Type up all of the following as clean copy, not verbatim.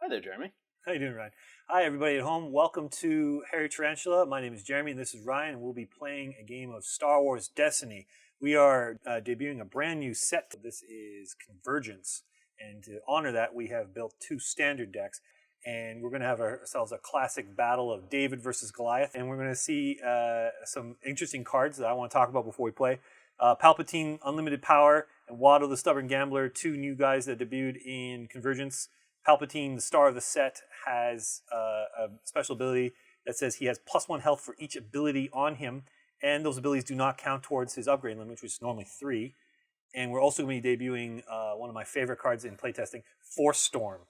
Hi there, Jeremy. How you doing, Ryan? Hi, everybody at home. Welcome to Harry Tarantula. My name is Jeremy, and this is Ryan, and we'll be playing a game of Star Wars Destiny. We are debuting a brand new set. This is Convergence, and to honor that, we have built 2 standard decks, and we're going to have ourselves a classic battle of David versus Goliath, and we're going to see some interesting cards that I want to talk about before we play. Palpatine, Unlimited Power, and Watto the Stubborn Gambler, 2 new guys that debuted in Convergence. Palpatine, the star of the set, has a special ability that says he has +1 health for each ability on him, and those abilities do not count towards his upgrade limit, which is normally 3. And we're also going to be debuting one of my favorite cards in playtesting, Force Storm.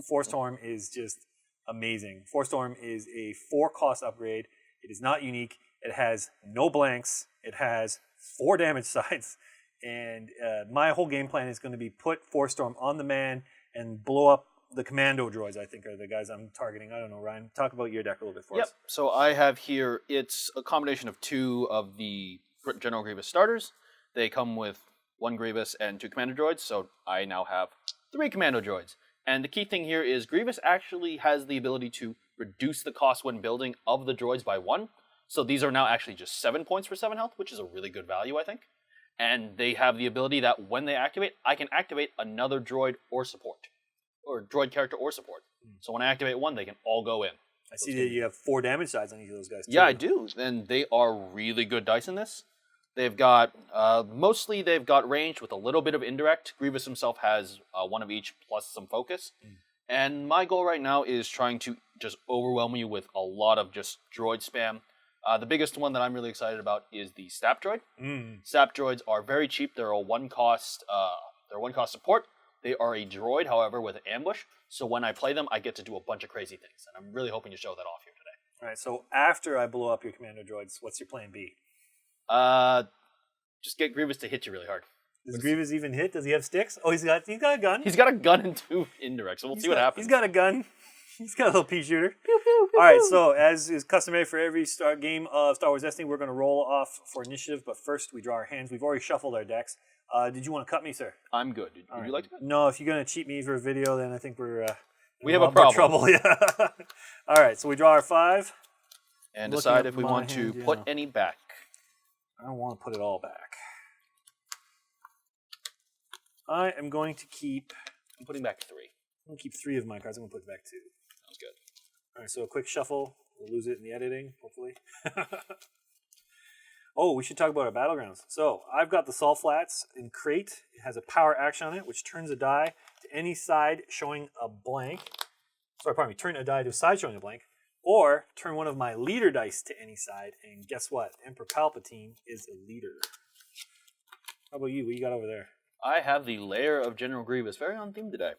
Force Storm is just amazing. Force Storm is a 4-cost upgrade. It is not unique. It has no blanks. It has 4 damage sides. And my whole game plan is going to be put Force Storm on the man and blow up the commando droids, I think, are the guys I'm targeting. I don't know, Ryan. Talk about your deck a little bit for us. So I have here, it's a combination of 2 of the General Grievous starters. They come with 1 Grievous and 2 commando droids, so I now have 3 commando droids. And the key thing here is Grievous actually has the ability to reduce the cost when building of the droids by 1. So these are now actually just 7 points for 7 health, which is a really good value, I think. And they have the ability that when they activate, I can activate another droid or support. Or droid character or support. So when I activate 1, they can all go in. I see that you have 4 damage sides on each of those guys, too. Yeah, I do. And they are really good dice in this. They've got, mostly they've got range with a little bit of indirect. Grievous himself has 1 of each plus some focus. And my goal right now is trying to just overwhelm you with a lot of just droid spam. The biggest one that I'm really excited about is the Sap Droid. Sap Droids are very cheap. They're a 1-cost support. They are a droid, however, with an ambush. So when I play them, I get to do a bunch of crazy things. And I'm really hoping to show that off here today. All right, so after I blow up your commando droids, what's your plan B? Just get Grievous to hit you really hard. Does Grievous even hit? Does he have sticks? Oh, he's got a gun. He's got a gun and 2 indirects, so we'll see what happens. He's got a gun. He's got a little pea shooter. Pew, pew, pew, all right, so as is customary for every game of Star Wars Destiny, we're going to roll off for initiative, but first we draw our hands. We've already shuffled our decks. Did you want to cut me, sir? I'm good. Would you like to cut? No, if you're going to cheat me for a video, then I think we have a problem. Trouble. Yeah. All right, so we draw our 5. And decide if we want to put any back. I don't want to put it all back. I am going to keep... I'm putting back 3. I'm going to keep 3 of my cards. I'm going to put back 2. Sounds good. All right, so a quick shuffle. We'll lose it in the editing, hopefully. Oh, we should talk about our battlegrounds. So I've got the Salt Flats in Crate. It has a power action on it, which turns a die to any side showing a blank. Sorry, pardon me. Turn a die to a side showing a blank. Or turn one of my leader dice to any side. And guess what? Emperor Palpatine is a leader. How about you? What you got over there? I have the Lair of General Grievous, very on theme today.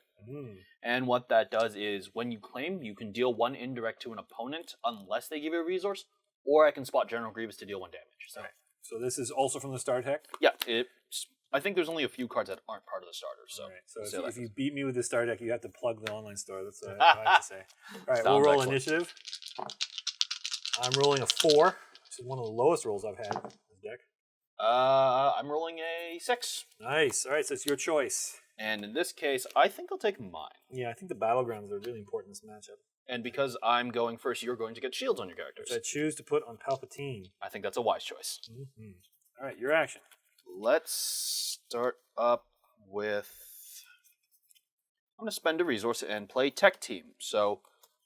And what that does is, when you claim, you can deal 1 indirect to an opponent unless they give you a resource, or I can spot General Grievous to deal 1 damage. So, right. So this is also from the starter deck? Yeah, I think there's only a few cards that aren't part of the starter. So, right. So if you beat me with the starter deck, you have to plug the online store. That's what I have to say. All right, we'll roll excellent. Initiative. I'm rolling a 4, which is one of the lowest rolls I've had in this deck. I'm rolling a 6. Nice. All right, so it's your choice. And in this case, I think I'll take mine. Yeah, I think the battlegrounds are really important in this matchup. And because I'm going first, you're going to get shields on your characters. Which I choose to put on Palpatine. I think that's a wise choice. All right, your action. Let's start up with... I'm going to spend a resource and play Tech Team. So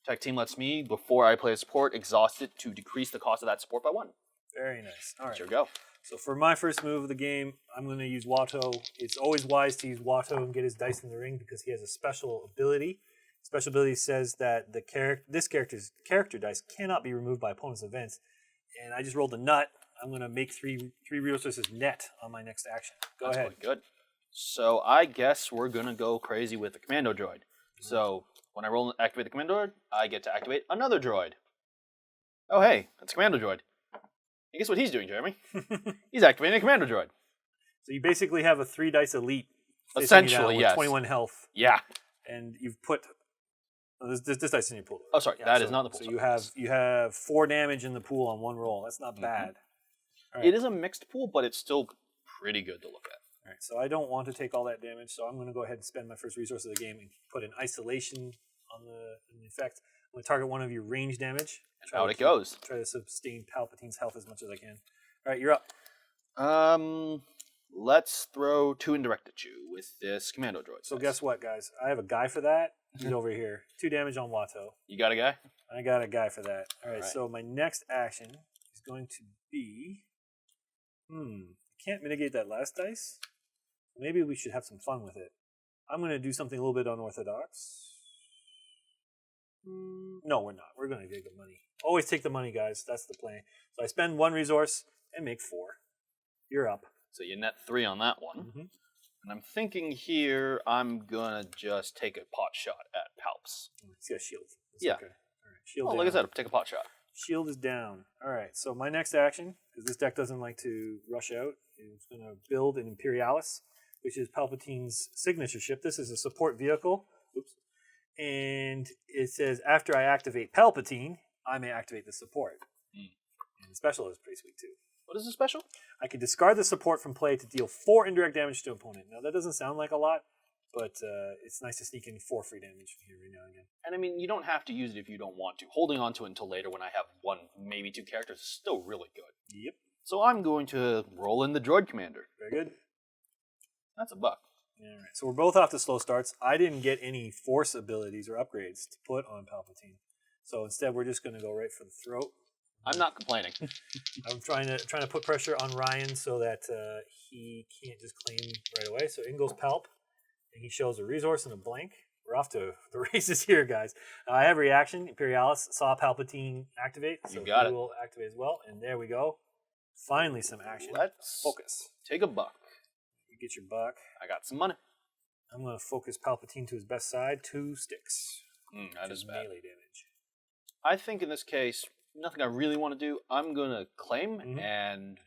Tech Team lets me, before I play a support, exhaust it to decrease the cost of that support by 1. Very nice. All right. Here we go. So for my first move of the game, I'm going to use Watto. It's always wise to use Watto and get his dice in the ring because he has a special ability. Special ability says that this character's character dice cannot be removed by opponent's events. And I just rolled a nut. I'm going to make 3 resources net on my next action. Go ahead. That's good. So I guess we're going to go crazy with the commando droid. So when I roll and activate the commando droid, I get to activate another droid. Oh, hey, that's a commando droid. And guess what he's doing, Jeremy? He's activating a commando droid. So you basically have a 3-dice elite. Essentially, yes. 21 health. Yeah. And you've put... This dice in your pool. Oh, sorry. That is not the pool. So you have 4 damage in the pool on 1 roll. That's not bad. Right. It is a mixed pool, but it's still pretty good to look at. All right, so I don't want to take all that damage, so I'm going to go ahead and spend my first resource of the game and put an isolation on the effect. I'm going to target one of your range damage. And out it goes. Try to sustain Palpatine's health as much as I can. All right, you're up. Let's throw 2 indirect at you with this commando droid. So guess what, guys? I have a guy for that. He's over here. 2 damage on Watto. You got a guy? I got a guy for that. All right, so my next action is going to be... can't mitigate that last dice. Maybe we should have some fun with it. I'm going to do something a little bit unorthodox. No, we're not. We're going to get the money. Always take the money, guys. That's the plan. So I spend 1 resource and make 4. You're up. So you net 3 on that one. And I'm thinking here I'm going to just take a pot shot at Palps. He's got a shield. That's yeah. Okay. All right. Shield down. Like I said, take a pot shot. Shield is down. All right. So my next action, because this deck doesn't like to rush out, is going to build an Imperialis, which is Palpatine's signature ship. This is a support vehicle. Oops. And it says, after I activate Palpatine, I may activate the support. And the special is pretty sweet, too. What is the special? I can discard the support from play to deal 4 indirect damage to opponent. Now, that doesn't sound like a lot, but it's nice to sneak in 4 free damage here every now and again. And I mean, you don't have to use it if you don't want to. Holding on to it until later when I have 1, maybe 2 characters is still really good. Yep. So I'm going to roll in the droid commander. Very good. That's a buck. All right. So we're both off to slow starts. I didn't get any force abilities or upgrades to put on Palpatine. So instead, we're just going to go right for the throat. I'm not complaining. I'm trying to put pressure on Ryan so that he can't just claim right away. So in goes Palp, and he shows a resource and a blank. We're off to the races here, guys. I have reaction. Imperialis saw Palpatine activate, so he will activate as well. And there we go. Finally, some action. Let's focus. Take a buck. You get your buck. I got some money. I'm going to focus Palpatine to his best side. 2 sticks. That is bad. Melee damage. I think in this case, nothing I really want to do. I'm going to claim and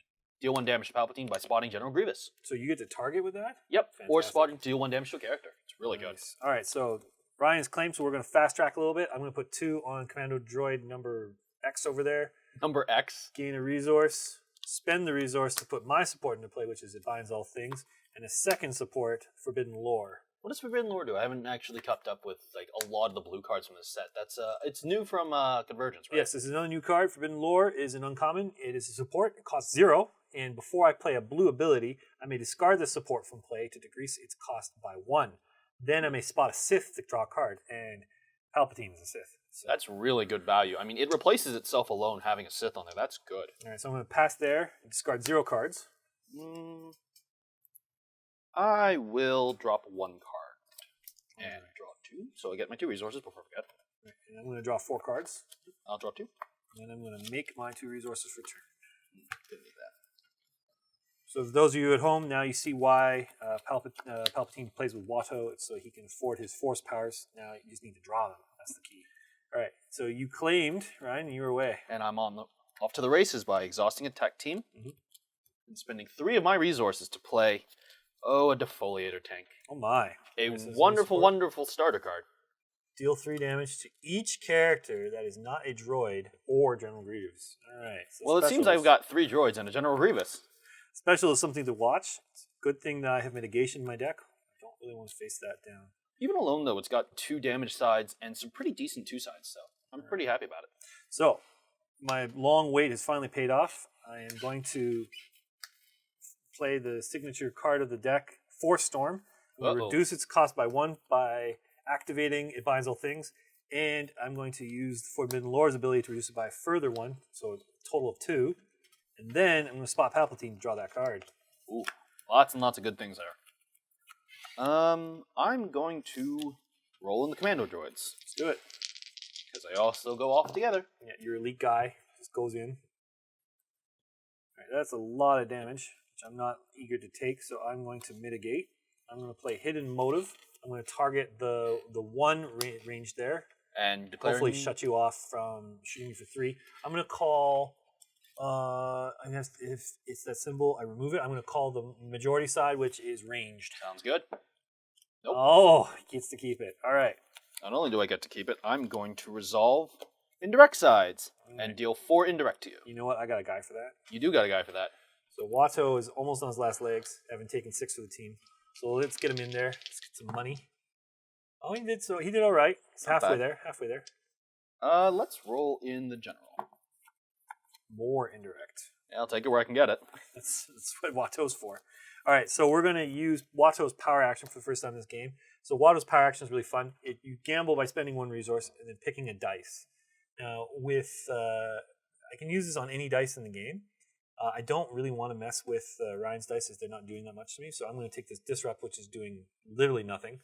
deal 1 damage to Palpatine by spotting General Grievous. So you get to target with that? Yep. Fantastic. Or spotting to deal 1 damage to a character. It's really good. All right, so Ryan's claimed, so we're going to fast track a little bit. I'm going to put 2 on Commando Droid number X over there. Number X. Gain a resource. Spend the resource to put my support into play, which is It Binds All Things. And a second support, Forbidden Lore. What does Forbidden Lore do? I haven't actually kept up with like a lot of the blue cards from this set. That's it's new from Convergence, right? Yes, this is another new card. Forbidden Lore is an uncommon. It is a support. It costs 0. And before I play a blue ability, I may discard the support from play to decrease its cost by 1. Then I may spot a Sith to draw a card, and Palpatine is a Sith. So. That's really good value. I mean, it replaces itself alone having a Sith on there. That's good. All right, so I'm going to pass there and discard 0 cards. I will drop 1 card and draw 2, so I get my 2 resources before I forget. Right, and I'm going to draw 4 cards. I'll draw 2. And then I'm going to make my 2 resources for turn. Didn't need that. So for those of you at home, now you see why Palpatine plays with Watto. It's so he can afford his force powers. Now you just need to draw them. That's the key. All right, so you claimed, Ryan, and you were away. And I'm off to the races by exhausting a tech team and spending 3 of my resources to play, a Defoliator tank. Oh my. A wonderful, wonderful starter card. Deal 3 damage to each character that is not a droid or General Grievous. All right. So well, it seems I've got 3 droids and a General Grievous. Special is something to watch. It's a good thing that I have mitigation in my deck. I don't really want to face that down. Even alone, though, it's got 2 damage sides and some pretty decent 2 sides, so I'm pretty happy about it. So, my long wait has finally paid off. I am going to play the signature card of the deck, Force Storm. I'm going to reduce its cost by 1 by activating It Binds All Things, and I'm going to use Forbidden Lore's ability to reduce it by a further 1, so a total of 2. And then I'm going to spot Palpatine to draw that card. Ooh, lots and lots of good things there. I'm going to roll in the Commando Droids. Let's do it. Because they all still go off together. Yeah, your elite guy just goes in. All right, that's a lot of damage, which I'm not eager to take, so I'm going to mitigate. I'm going to play Hidden Motive. I'm going to target the 1 range there. And hopefully shut you off from shooting you for 3. I'm going to call... I guess if it's that symbol, I remove it. I'm going to call the majority side, which is ranged. Sounds good. Nope. Oh, he gets to keep it. All right. Not only do I get to keep it, I'm going to resolve indirect sides and deal 4 indirect to you. You know what? I got a guy for that. You do got a guy for that. So Watto is almost on his last legs, having taken 6 for the team. So let's get him in there. Let's get some money. Oh, he did so. He did all right. It's Not halfway bad. there. Halfway there. Let's roll in the general. More indirect. Yeah, I'll take it where I can get it. That's what Watto's for. All right, so we're going to use Watto's power action for the first time in this game. So Watto's power action is really fun. You gamble by spending one resource and then picking a dice. Now, I can use this on any dice in the game. I don't really want to mess with Ryan's dice as they're not doing that much to me. So I'm going to take this Disrupt, which is doing literally nothing.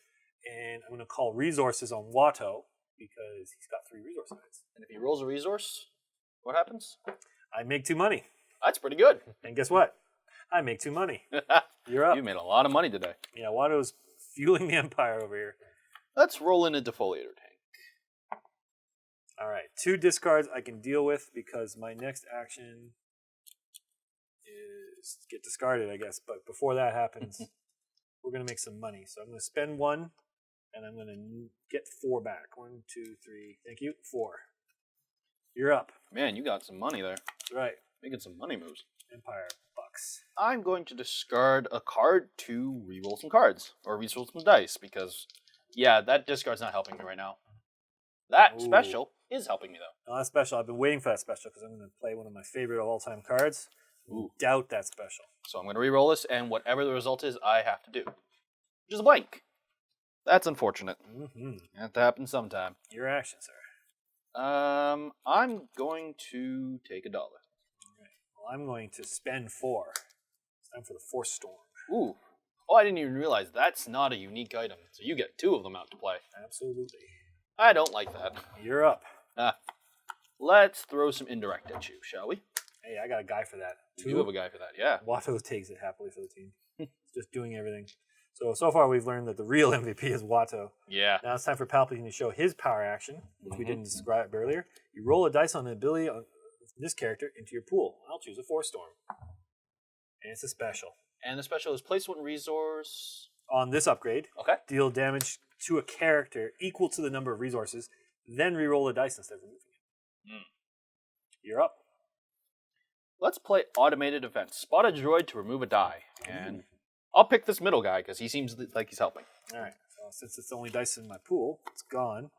And I'm going to call resources on Watto because he's got 3 resource points. And if he rolls a resource, what happens? I make 2 money. That's pretty good. And guess what? I make 2 money. You're up. You made a lot of money today. Yeah, Watto's fueling the empire over here. Let's roll in a defoliator tank. All right, 2 discards I can deal with because my next action is get discarded, I guess. But before that happens, we're going to make some money. So I'm going to spend 1, and I'm going to get 4 back. 1, 2, 3. Thank you. 4. You're up. Man, you got some money there. That's right. Making some money moves. Empire bucks. I'm going to discard a card to reroll some cards. Or reroll some dice, because, yeah, that discard's not helping me right now. That special is helping me, though. No, that's special. I've been waiting for that special because I'm going to play one of my favorite of all-time cards. Doubt that special. So I'm going to reroll this, and whatever the result is, I have to do. Which is a blank. That's unfortunate. Mm-hmm. That happens sometime. Your action, sir. I'm going to take $1. All right. Well, I'm going to spend 4. It's time for the Force Storm. Ooh. Oh, I didn't even realize that's not a unique item. So you get 2 of them out to play. Absolutely. I don't like that. You're up. Let's throw some indirect at you, shall we? Hey, I got a guy for that. You do have a guy for that, yeah. Watto takes it happily for the team. Just doing everything. So far we've learned that the real MVP is Watto. Yeah. Now it's time for Palpatine to show his power action, which we didn't describe earlier. You roll a dice on an ability of this character into your pool. I'll choose a Force Storm. And it's a special. And the special is place 1 resource. On this upgrade, Okay. deal damage to a character equal to the number of resources, then re-roll the dice instead of removing it. You're up. Let's play automated defense. Spot a droid to remove a die. And I'll pick this middle guy because he seems like he's helping. All right. So since it's the only dice in my pool, it's gone.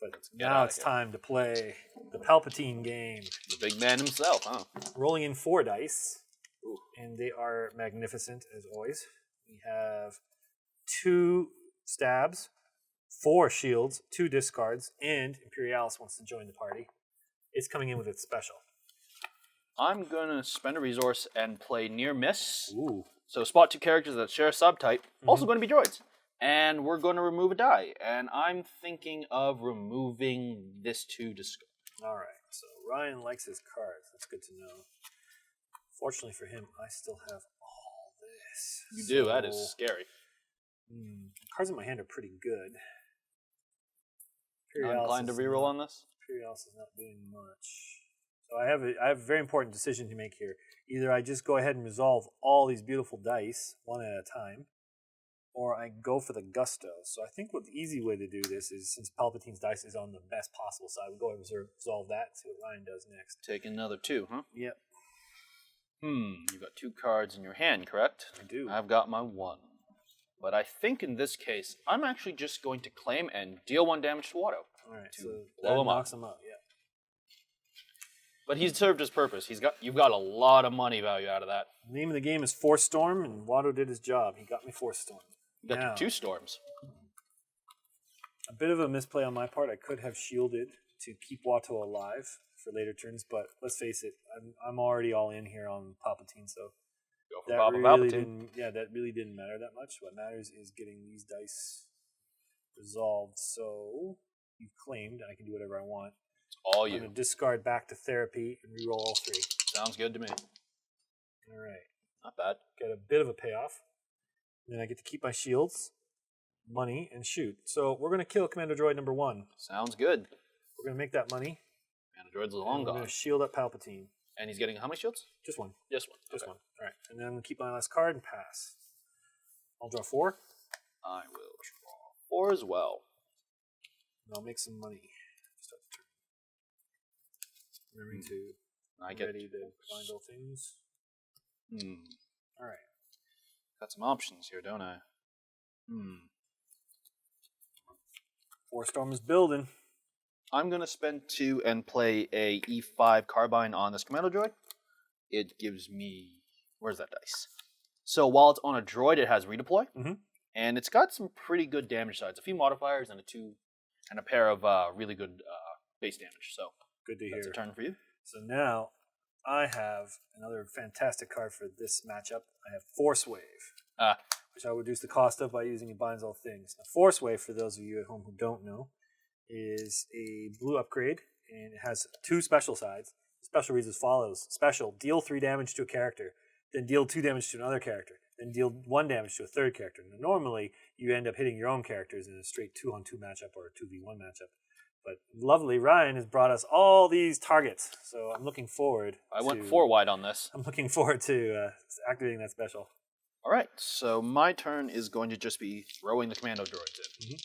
But get now out it's of here. time to play the Palpatine game. The big man himself, huh? Rolling in 4 dice. And they are magnificent as always. We have 2 stabs, 4 shields, 2 discards, and Imperialis wants to join the party. It's coming in with its special. I'm going to spend a resource and play near miss. Ooh. So spot 2 characters that share a subtype. Also going to be droids. And we're going to remove a die. And I'm thinking of removing this 2 discard. All right. So Ryan likes his cards. That's good to know. Fortunately for him, I still have all this. You do. That is scary. Cards in my hand are pretty good. I'm inclined to reroll on this. Imperialis is not doing much. So I have a very important decision to make here. Either I just go ahead and resolve all these beautiful dice one at a time, or I go for the gusto. So I think what the easy way to do this is, since Palpatine's dice is on the best possible side, we go ahead and resolve that and see what Ryan does next. Take another 2, huh? Yep. You've got 2 cards in your hand, correct? I do. I've got my 1. But I think in this case, I'm actually just going to claim and deal 1 damage to Watto. All right, to so blow that him up. knocks him out, yeah. But he's served his purpose. You've got a lot of money value out of that. The name of the game is Force Storm, and Watto did his job. He got me Force Storm. You got Now, 2 storms. a bit of a misplay on my part. I could have shielded to keep Watto alive for later turns, but let's face it, I'm already all in here on Palpatine, so Go for that Papa really Palpatine. that really didn't matter that much. What matters is getting these dice resolved. So you've claimed, and I can do whatever I want. It's all I'm you. going to discard back to therapy and reroll all 3. Sounds good to me. All right. Not bad. Get a bit of a payoff. Then I get to keep my shields, money, and shoot. So we're going to kill Commando Droid number 1. Sounds good. We're going to make that money. And the droid's long We're gone. going to shield up Palpatine. And he's getting how many shields? Just 1. Just 1. Just Okay. 1. All right. And then I'm going to keep my last card and pass. I'll draw 4. I will draw 4 as well. And I'll make some money. Start the turn. Remembering to I get ready to find all things. All right. Got some options here, don't I? Force Storm is building. I'm going to spend 2 and play a E5 Carbine on this Commando Droid. It gives me... Where's that dice? So while it's on a droid, it has redeploy. And it's got some pretty good damage sides. A few modifiers and a pair of really good base damage. So good to hear. That's a turn for you. So now I have another fantastic card for this matchup. I have Force Wave, which I'll reduce the cost of by using a Binds All Things. Now, Force Wave, for those of you at home who don't know, is a blue upgrade, and it has 2 special sides. The special reads as follows. Special, deal 3 damage to a character, then deal 2 damage to another character, then deal 1 damage to a third character. Now, normally, you end up hitting your own characters in a straight 2-on-2 matchup or a 2v1 matchup. But lovely Ryan has brought us all these targets, so I'm looking forward I went 4 wide on this. I'm looking forward to activating that special. All right, so my turn is going to just be throwing the Commando Droids in.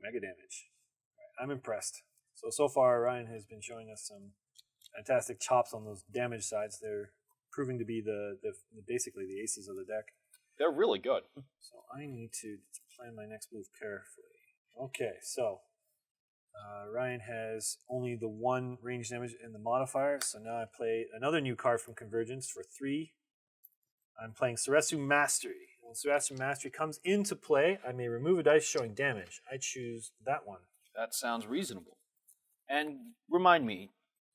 Mega damage. Right, I'm impressed. So far, Ryan has been showing us some fantastic chops on those damage sides. They're proving to be basically the aces of the deck. They're really good. So I need to plan my next move carefully. Okay, so Ryan has only the 1 range damage in the modifier, so now I play another new card from Convergence for 3. I'm playing Seresu Mastery. When Seresu Mastery comes into play, I may remove a dice showing damage. I choose that one. That sounds reasonable. And remind me,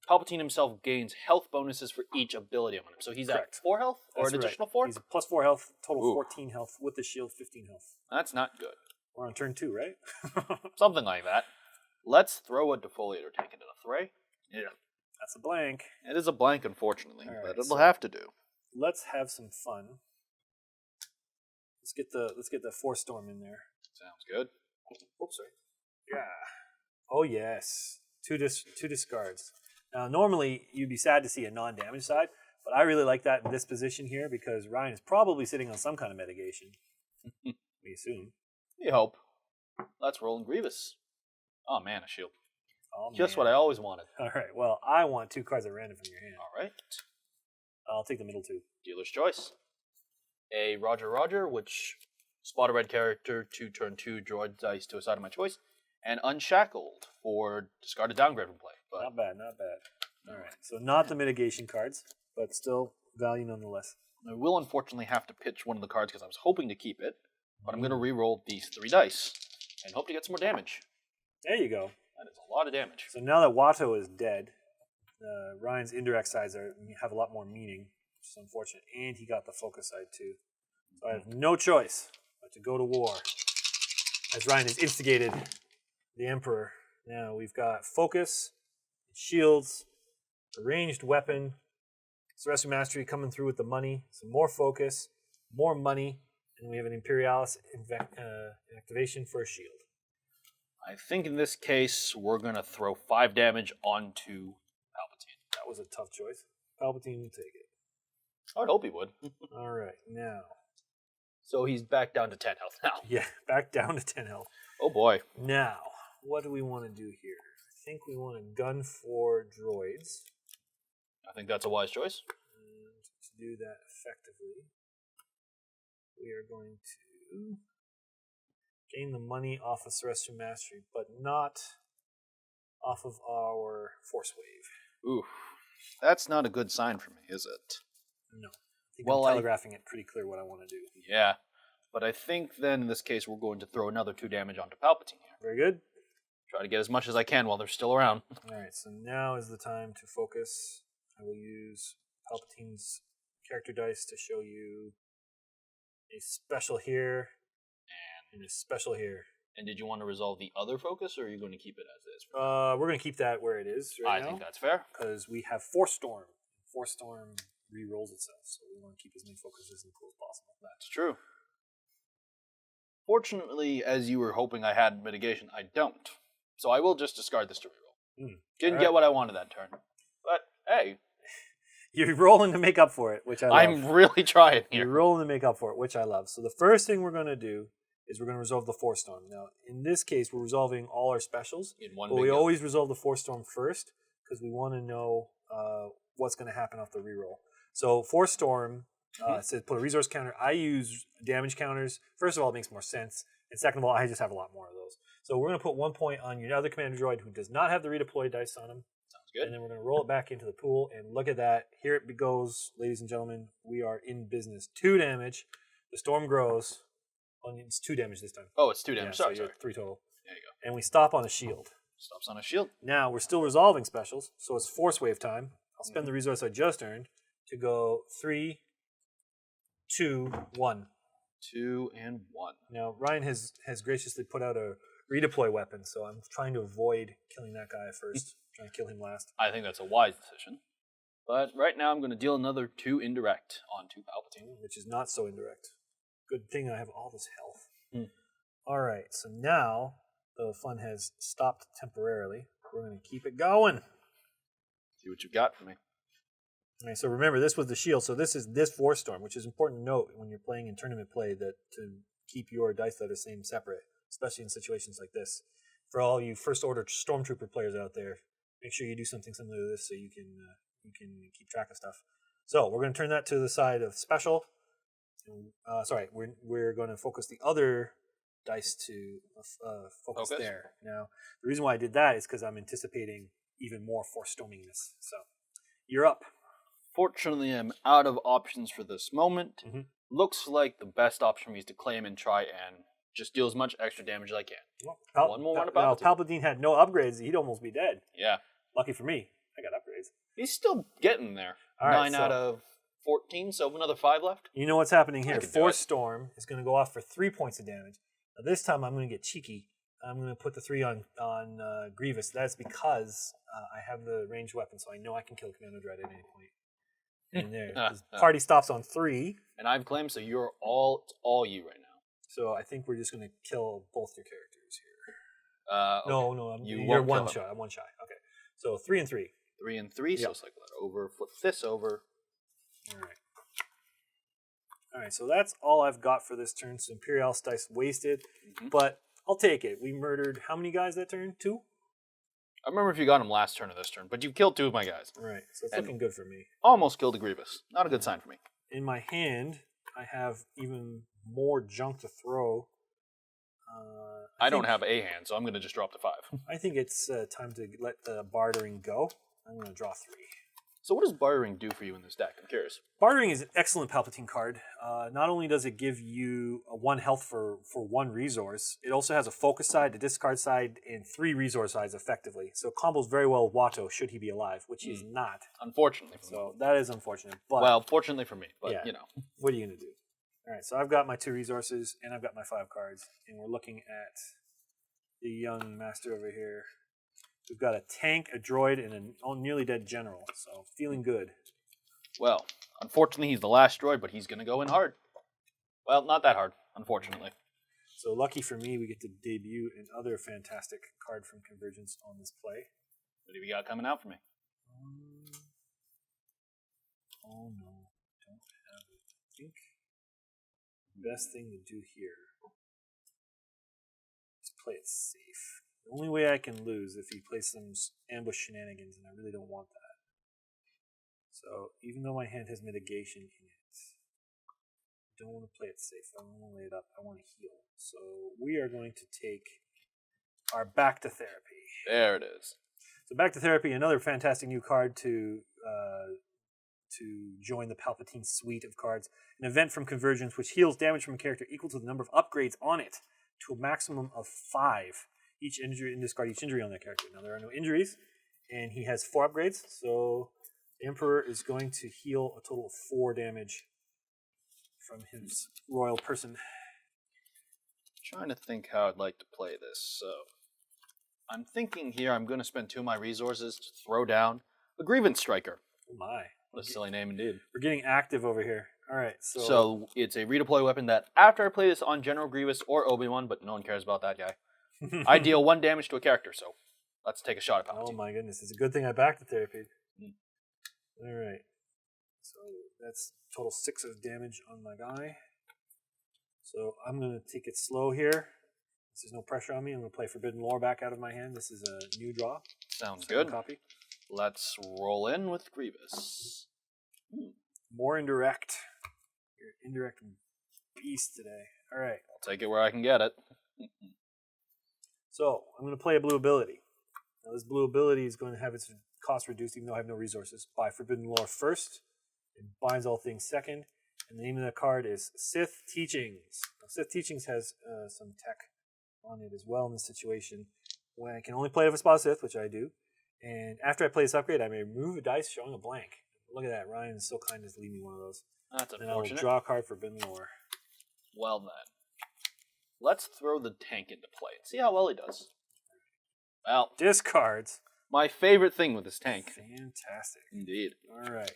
Palpatine himself gains health bonuses for each ability on him. So he's Correct. at 4 health or That's an right. additional 4? He's plus 4 health, total 14 health, with the shield 15 health. That's not good. We're on turn 2, right? Something like that. Let's throw a defoliator tank into the fray. Yeah. That's a blank. It is a blank, unfortunately, All right, but it'll so have to do. Let's have some fun. Let's get the Force Storm in there. Sounds good. Oops, sorry. Yeah. Oh yes. Two discards. Now normally you'd be sad to see a non-damage side, but I really like that in this position here because Ryan is probably sitting on some kind of mitigation. We assume. We hope. Let's roll in Grievous. Oh man, a shield. Oh, Just man. what I always wanted. All right. Well, I want 2 cards at random from your hand. All right. I'll take the middle 2. Dealer's choice. A Roger, which spot a red character to turn 2 droid dice to a side of my choice, and Unshackled for discarded downgrade from play. But Not bad. All right. So not the mitigation cards, but still value nonetheless. I will unfortunately have to pitch one of the cards because I was hoping to keep it, but I'm going to re-roll these 3 dice and hope to get some more damage. There you go. That is a lot of damage. So now that Watto is dead, Ryan's indirect sides have a lot more meaning, which is unfortunate. And he got the focus side too. So I have no choice but to go to war. As Ryan has instigated the Emperor. Now we've got focus, shields, a ranged weapon, Seresu Mastery coming through with the money, some more focus, more money, and we have an Imperialis activation for a shield. I think in this case, we're going to throw 5 damage onto Palpatine. That was a tough choice. Palpatine will take it. I would hope he would. All right, now. So he's back down to 10 health now. Yeah, back down to 10 health. Oh boy. Now, what do we want to do here? I think we want to gun for droids. I think that's a wise choice. And to do that effectively, we are going to gain the money off of Serestu Mastery, but not off of our Force Wave. Oof. That's not a good sign for me, is it? No. I think Well, I'm telegraphing it pretty clear what I want to do. Yeah. But I think then in this case we're going to throw another 2 damage onto Palpatine here. Very good. Try to get as much as I can while they're still around. Alright, so now is the time to focus. I will use Palpatine's character dice to show you a special here and a special here. And did you want to resolve the other focus, or are you going to keep it as is? We're going to keep that where it is right now. I think that's fair. Because we have Force Storm. Force Storm re-rolls itself, so we want to keep as many focuses in the pool as possible. That's true. Fortunately, as you were hoping I had mitigation, I don't. So I will just discard this to reroll. Didn't get what I wanted that turn. But, hey. You're rolling to make up for it, which I love. I'm really trying here. You're rolling to make up for it, which I love. So the first thing we're going to do is we're going to resolve the Force Storm. Now, in this case, we're resolving all our specials. In one but big we go. always resolve the Force Storm first because we want to know what's going to happen off the reroll. So Force Storm says put a resource counter. I use damage counters. First of all, it makes more sense. And second of all, I just have a lot more of those. So we're going to put 1 point on your other commander droid who does not have the redeploy dice on him. Sounds good. And then we're going to roll it back into the pool. And look at that. Here it goes, ladies and gentlemen. We are in business. 2 damage. The storm grows. Oh, it's 2 damage this time. Oh, it's 2 damage. Yeah, sorry. so 3 total. There you go. And we stop on a shield. Stops on a shield. Now we're still resolving specials. So it's force wave time. I'll spend the resource I just earned to go 3, 2, 1. 2 and 1. Now, Ryan has graciously put out a redeploy weapon, so I'm trying to avoid killing that guy first. Trying to kill him last. I think that's a wise decision. But right now I'm going to deal another 2 indirect onto Palpatine. Which is not so indirect. Good thing I have all this health. Alright, so now the fun has stopped temporarily. We're going to keep it going. See what you've got for me. Alright, so remember, this was the shield. So this is this Force Storm, which is important to note when you're playing in tournament play, that to keep your dice that are same separate, especially in situations like this. For all you first order stormtrooper players out there, make sure you do something similar to this so you can keep track of stuff. So we're going to turn that to the side of special. We're going to focus the other dice to focus there. Now, the reason why I did that is because I'm anticipating even more Force Stormingness. So you're up. Fortunately, I'm out of options for this moment. Looks like the best option for me is to claim and try and just deal as much extra damage as I can. Well, One more to Palpatine. Palpatine had no upgrades. He'd almost be dead. Yeah. Lucky for me, I got upgrades. He's still getting there. All right, 9 out of 14, so another 5 left. You know what's happening here. I can do Force it. Storm is going to go off for 3 points of damage. Now this time I'm going to get cheeky. I'm going to put the 3 on Grievous. That's because I have the ranged weapon, so I know I can kill Commander Dread at any point. And there, the party stops on 3. And I've claimed, so it's all you right now. So I think we're just going to kill both your characters here. Okay. No, You you're won't one kill him. shot. I'm 1 shot. Okay. So 3 and 3. 3 and 3, so cycle that over, flip this over. All right, so that's all I've got for this turn. So Imperial dice wasted, but I'll take it. We murdered how many guys that turn? 2? I remember if you got him last turn or this turn, but you killed 2 of my guys. Right, so it's looking good for me. Almost killed a Grievous. Not a good sign for me. In my hand, I have even more junk to throw. I don't have a hand, so I'm going to just drop to 5. I think it's time to let the bartering go. I'm going to draw 3. So what does bartering do for you in this deck? I'm curious. Bartering is an excellent Palpatine card. Not only does it give you 1 health for 1 resource, it also has a focus side, a discard side, and 3 resource sides effectively. So it combos very well with Watto should he be alive, which he is not. Unfortunately for me. So that is unfortunate. But Well, fortunately for me, but yeah. you know. What are you going to do? All right, so I've got my 2 resources, and I've got my 5 cards, and we're looking at the young master over here. We've got a tank, a droid, and a nearly dead general, so feeling good. Well, unfortunately he's the last droid, but he's going to go in hard. Well, not that hard, unfortunately. So lucky for me, we get to debut another fantastic card from Convergence on this play. What do we got coming out for me? Oh no, don't have it. I think the best thing to do here is play it safe. The only way I can lose if he plays some ambush shenanigans, and I really don't want that. So even though my hand has mitigation in it, I don't want to play it safe. I don't want to lay it up. I want to heal. So we are going to take our Back to Therapy. There it is. So Back to Therapy, another fantastic new card to join the Palpatine suite of cards. An event from Convergence which heals damage from a character equal to the number of upgrades on it to a maximum of 5. Each injury, and discard each injury on that character. Now there are no injuries, and he has 4 upgrades, so the Emperor is going to heal a total of 4 damage from his royal person. Trying to think how I'd like to play this. So I'm thinking here I'm going to spend 2 of my resources to throw down a Grievance Striker. Oh my. What a silly name indeed. We're getting active over here. All right, so it's a redeploy weapon that after I play this on General Grievous or Obi-Wan, but no one cares about that guy, I deal 1 damage to a character, so let's take a shot at Palpatine. Oh my goodness, it's a good thing I backed the therapy. All right, so that's total 6 of damage on my guy. So I'm going to take it slow here. There's no pressure on me. I'm going to play Forbidden Lore back out of my hand. This is a new draw. Sounds Second good. Copy. Let's roll in with Grievous. More indirect. You're indirect beast today. All right. I'll take it where I can get it. So I'm going to play a blue ability. Now this blue ability is going to have its cost reduced, even though I have no resources. Buy Forbidden Lore first, and binds all things second. And the name of the card is Sith Teachings. Now, Sith Teachings has some tech on it as well in this situation. When I can only play it if I spot Sith, which I do. And after I play this upgrade, I may remove a dice showing a blank. Look at that. Ryan is so kind as to leave me one of those. That's And I will unfortunate. draw a card for Forbidden Lore. Well then. Let's throw the tank into play and see how well he does. Well, Discards. my favorite thing with this tank. Fantastic. Indeed. All right.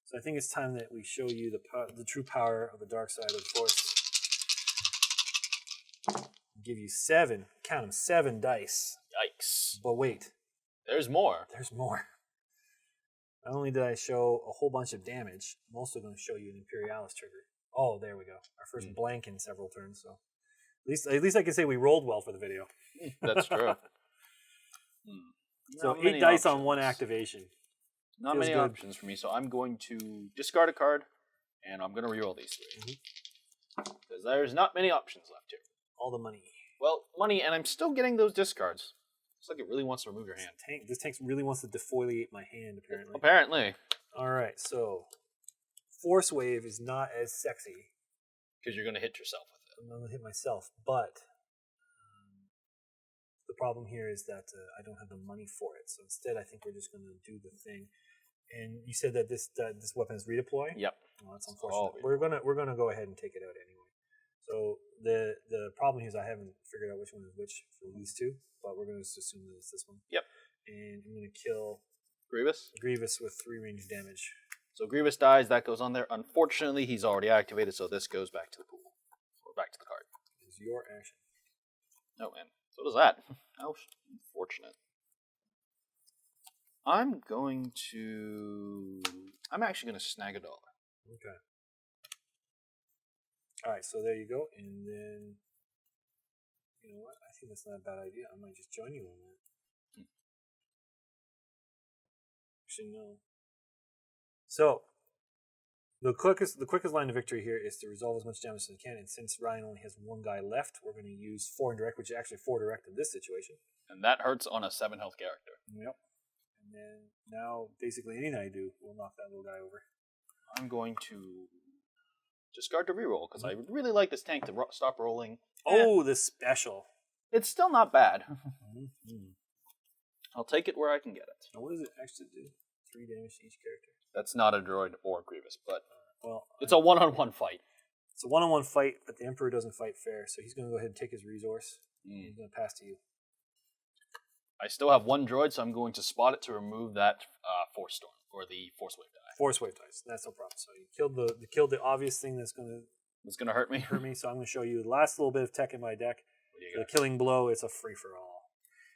So I think it's time that we show you the true power of the dark side of the Force. Give you 7, count them, 7 dice. Yikes. But wait, There's more. there's more. Not only did I show a whole bunch of damage, I'm also going to show you an Imperialis trigger. Oh, there we go. Our first blank in several turns. So at least I can say we rolled well for the video. That's true. So Not 8 many dice on options. 1 activation. Not Feels many good. options for me, so I'm going to discard a card, and I'm going to reroll these 3. Because there's not many options left here. All the money. Well, money, and I'm still getting those discards. Looks like it really wants to remove your hand. This tank really wants to defoliate my hand, apparently. Apparently. All right, so Force Wave is not as sexy. Because you're going to hit yourself with it. I'm going to hit myself, but the problem here is that I don't have the money for it. So instead, I think we're just going to do the thing. And you said that this weapon is redeploy. Yep. Well, that's unfortunate. We're gonna go ahead and take it out anyway. So the problem here is I haven't figured out which one is which for these 2, but we're going to just assume that it's this one. Yep. And I'm going to kill Grievous? Grievous with 3 range damage. So Grievous dies, that goes on there. Unfortunately, he's already activated, so this goes back to the pool. Or back to the card. Is your action. Oh, man. So does that. How unfortunate. I'm actually going to snag $1. Okay. All right, so there you go. And then, you know what? I think that's not a bad idea. I might just join you on that. Actually, no. So, the quickest line to victory here is to resolve as much damage as I can. And since Ryan only has 1 guy left, we're going to use 4 indirect, which is actually 4 direct in this situation. And that hurts on a 7 health character. Yep. And then now, basically anything I do will knock that little guy over. I'm going to discard to reroll, because I would really like this tank to stop rolling. Oh, the special. It's still not bad. Mm-hmm. I'll take it where I can get it. Now, what does it actually do? 3 damage to each character. That's not a droid or Grievous, but Well, it's a one-on-one fight. it's a one-on-one fight, but the Emperor doesn't fight fair, so he's going to go ahead and take his resource. And he's going to pass to you. I still have 1 droid, so I'm going to spot it to remove that Force Storm, or the Force Wave die. Force Wave dice. That's no problem. So you killed the obvious thing that's going It's going to hurt me. to hurt me, so I'm going to show you the last little bit of tech in my deck. What do you The got? killing blow, it's a free-for-all.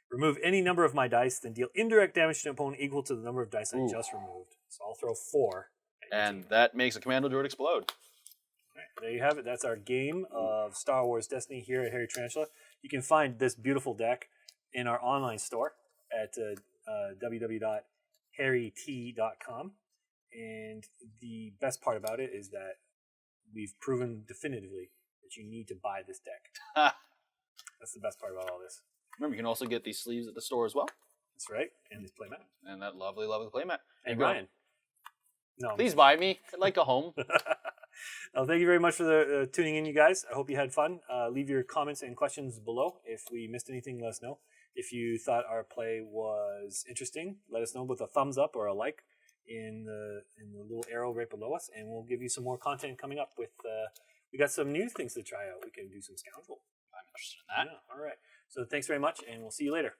Remove any number of my dice, then deal indirect damage to an opponent equal to the number of dice I just removed. So I'll throw 4. And that makes a Commando droid explode. Right, there you have it. That's our game of Star Wars Destiny here at Harry Tarantula. You can find this beautiful deck in our online store at www.harryt.com. And the best part about it is that we've proven definitively that you need to buy this deck. That's the best part about all this. Remember, you can also get these sleeves at the store as well. That's right. And this playmat. And that lovely, lovely playmat. And Ryan. No. Please buy me. I'd like a home. Well, thank you very much for tuning in, you guys. I hope you had fun. Leave your comments and questions below. If we missed anything, let us know. If you thought our play was interesting, let us know with a thumbs up or a like in the little arrow right below us, and we'll give you some more content coming up with. We got some new things to try out. We can do some Scoundrel. I'm interested in that. Yeah, all right. So thanks very much, and we'll see you later.